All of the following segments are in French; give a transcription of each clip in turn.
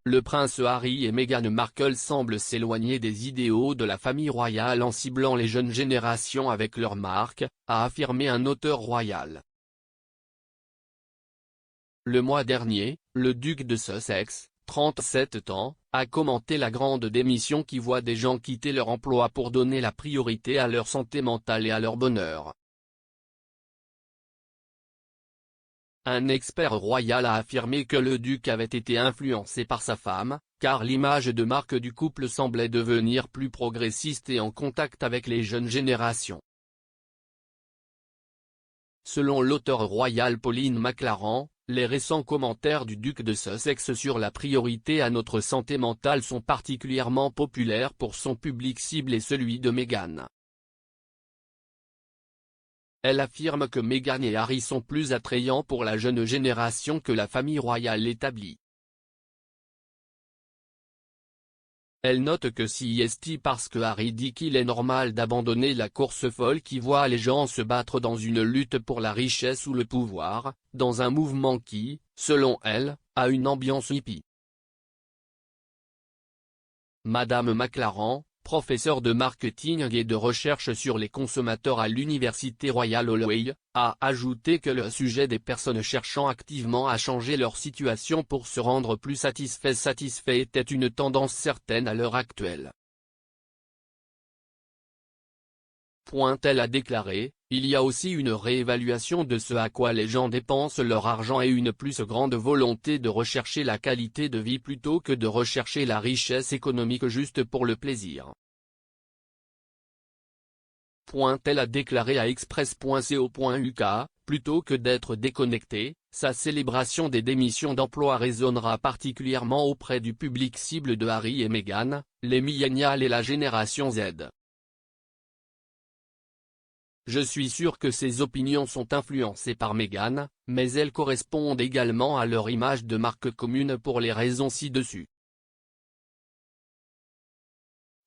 le prince Harry et Meghan Markle semblent s'éloigner des idéaux de la famille royale en ciblant les jeunes générations avec leur marque, a affirmé un auteur royal. Le mois dernier, le duc de Sussex, 37 ans, a commenté la grande démission qui voit des gens quitter leur emploi pour donner la priorité à leur santé mentale et à leur bonheur. Un expert royal a affirmé que le duc avait été influencé par sa femme, car l'image de marque du couple semblait devenir plus progressiste et en contact avec les jeunes générations. Selon l'auteur royal Pauline McLaren, les récents commentaires du duc de Sussex sur la priorité à notre santé mentale sont particulièrement populaires pour son public cible et celui de Meghan. Elle affirme que Meghan et Harry sont plus attrayants pour la jeune génération que la famille royale établie. Elle note que c'est parce que Harry dit qu'il est normal d'abandonner la course folle qui voit les gens se battre dans une lutte pour la richesse ou le pouvoir, dans un mouvement qui, selon elle, a une ambiance hippie. Madame McLaren, professeure de marketing et de recherche sur les consommateurs à l'Université Royal Holloway, a ajouté que le sujet des personnes cherchant activement à changer leur situation pour se rendre plus satisfait était une tendance certaine à l'heure actuelle. Elle a déclaré, il y a aussi une réévaluation de ce à quoi les gens dépensent leur argent et une plus grande volonté de rechercher la qualité de vie plutôt que de rechercher la richesse économique juste pour le plaisir. Elle a déclaré à express.co.uk, plutôt que d'être déconnecté, sa célébration des démissions d'emploi résonnera particulièrement auprès du public cible de Harry et Meghan, les millénials et la génération Z. Je suis sûr que ces opinions sont influencées par Meghan, mais elles correspondent également à leur image de marque commune pour les raisons ci-dessus.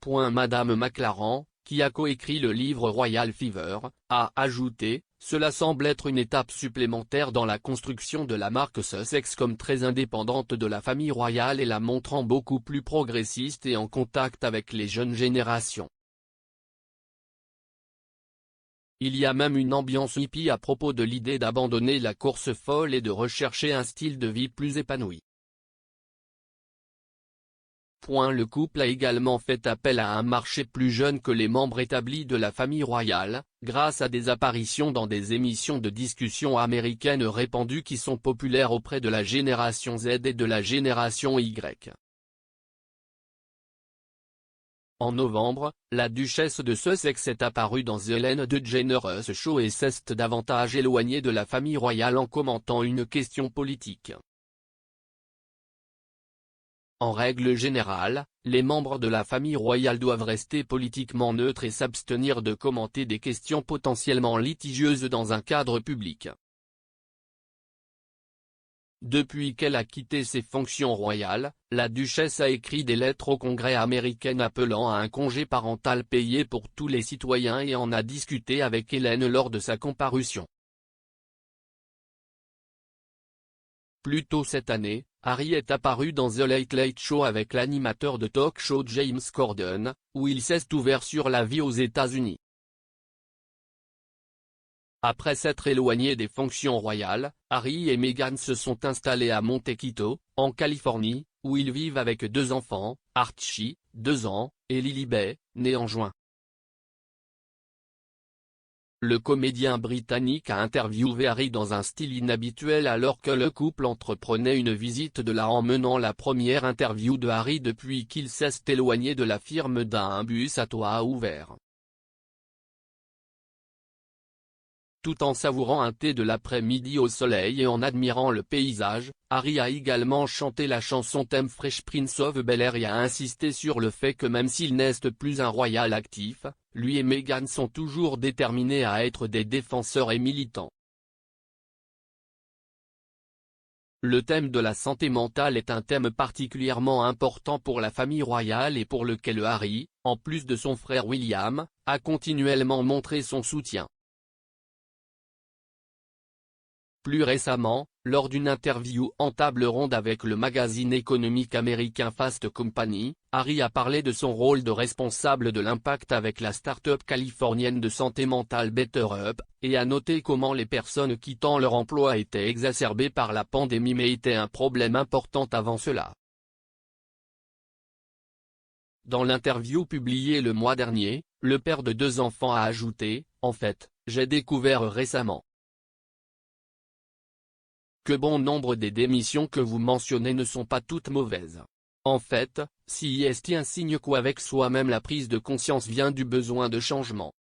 Madame McLaren, qui a coécrit le livre Royal Fever, a ajouté, cela semble être une étape supplémentaire dans la construction de la marque Sussex comme très indépendante de la famille royale et la montrant beaucoup plus progressiste et en contact avec les jeunes générations. Il y a même une ambiance hippie à propos de l'idée d'abandonner la course folle et de rechercher un style de vie plus épanoui. Le couple a également fait appel à un marché plus jeune que les membres établis de la famille royale, grâce à des apparitions dans des émissions de discussion américaines répandues qui sont populaires auprès de la génération Z et de la génération Y. En novembre, la duchesse de Sussex est apparue dans The Ellen DeGeneres Show et s'est davantage éloignée de la famille royale en commentant une question politique. En règle générale, les membres de la famille royale doivent rester politiquement neutres et s'abstenir de commenter des questions potentiellement litigieuses dans un cadre public. Depuis qu'elle a quitté ses fonctions royales, la duchesse a écrit des lettres au Congrès américain appelant à un congé parental payé pour tous les citoyens et en a discuté avec Hélène lors de sa comparution. Plus tôt cette année, Harry est apparu dans The Late Late Show avec l'animateur de talk-show James Corden, où il s'est ouvert sur la vie aux États-Unis. Après s'être éloignés des fonctions royales, Harry et Meghan se sont installés à Montecito, en Californie, où ils vivent avec 2 enfants, Archie, 2 ans, et Lilibet, née en juin. Le comédien britannique a interviewé Harry dans un style inhabituel alors que le couple entreprenait une visite de la en menant la première interview de Harry depuis qu'il s'est éloigné de la firme d'un bus à toit ouvert. Tout en savourant un thé de l'après-midi au soleil et en admirant le paysage, Harry a également chanté la chanson thème Fresh Prince of Bel-Air et a insisté sur le fait que même s'il n'est plus un royal actif, lui et Meghan sont toujours déterminés à être des défenseurs et militants. Le thème de la santé mentale est un thème particulièrement important pour la famille royale et pour lequel Harry, en plus de son frère William, a continuellement montré son soutien. Plus récemment, lors d'une interview en table ronde avec le magazine économique américain Fast Company, Harry a parlé de son rôle de responsable de l'impact avec la start-up californienne de santé mentale BetterUp, et a noté comment les personnes quittant leur emploi étaient exacerbées par la pandémie mais étaient un problème important avant cela. Dans l'interview publiée le mois dernier, le père de 2 enfants a ajouté « En fait, j'ai découvert récemment que bon nombre des démissions que vous mentionnez ne sont pas toutes mauvaises. En fait, si c'est un signe qu'avec soi-même la prise de conscience vient du besoin de changement.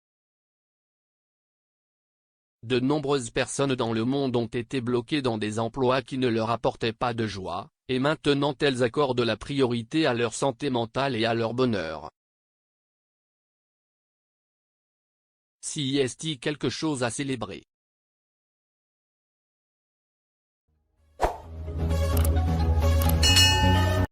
De nombreuses personnes dans le monde ont été bloquées dans des emplois qui ne leur apportaient pas de joie, et maintenant elles accordent la priorité à leur santé mentale et à leur bonheur. Si est quelque chose à célébrer.